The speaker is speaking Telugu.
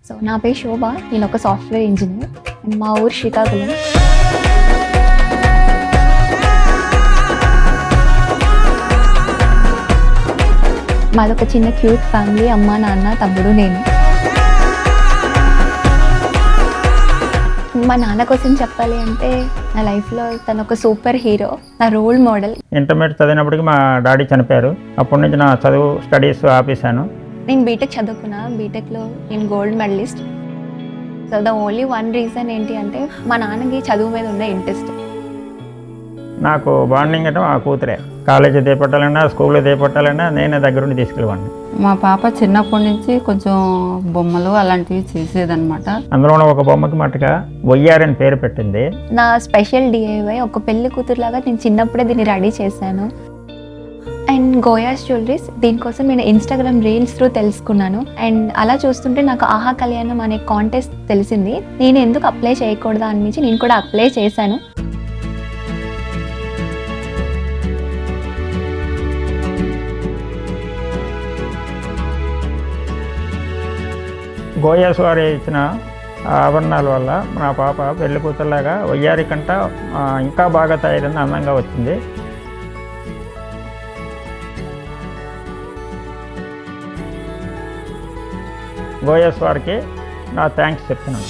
సో నా పేరు శోభ, నేను ఒక సాఫ్ట్వేర్ ఇంజనీర్. మా ఊరు శ్రీకాకుళం. మాదొక చిన్న క్యూట్ ఫ్యామిలీ, అమ్మ నాన్న తమ్ముడు నేను. మా నాన్న కోసం చెప్పాలి అంటే నా లైఫ్లో తను ఒక సూపర్ హీరో, నా రోల్ మోడల్. ఇంటర్మీడియట్ చదివినప్పటికి మా డాడీ చనిపోయారు. అప్పటి నుంచి నా చదువు స్టడీస్ ఆపేశాను. నేను బీటెక్ చదువుకున్నా. బీటెక్లో నేను gold medalist. So the only one reason ఏంటి అంటే మా నాన్నకి చదువు మీద ఉన్న ఇంట్రెస్ట్. నాకు బాండింగ్ అంటే మా కూతురే. కాలేజీ చేపట్టాలన్నా, స్కూల్లో చేపట్టాలన్నా నేనే దగ్గరుండి తీసుకెళ్ళేవాడిని. మా పాప చిన్నప్పటి నుంచి కొంచెం బొమ్మలు అలాంటివి చేసేదన్నమాట. అందులో ఒక బొమ్మకి మట్టుగా వయ్యారని పేరు పెట్టింది. నా స్పెషల్ డిఐవై ఒక పెళ్లి కూతురులాగా నేను చిన్నప్పుడే దీన్ని రెడీ చేశాను. అండ్ గోయాస్ జ్యువెలరీస్, దీనికోసం నేను ఇన్స్టాగ్రామ్ రీల్స్ త్రూ తెలుసుకున్నాను. అండ్ అలా చూస్తుంటే నాకు ఆహా కళ్యాణం అనే కాంటెస్ట్ తెలిసింది. నేను ఎందుకు అప్లై చేయకూడదా అనిపించి నేను కూడా అప్లై చేశాను. గోయాస్ వారు ఇచ్చిన ఆభరణాల వల్ల నా పాప పెళ్లి కూతురులాగా వయ్యారి కంట ఇంకా బాగా తయారైంది, అందంగా వచ్చింది. గోయాస్ వారికి నా థ్యాంక్స్ చెప్తున్నాను.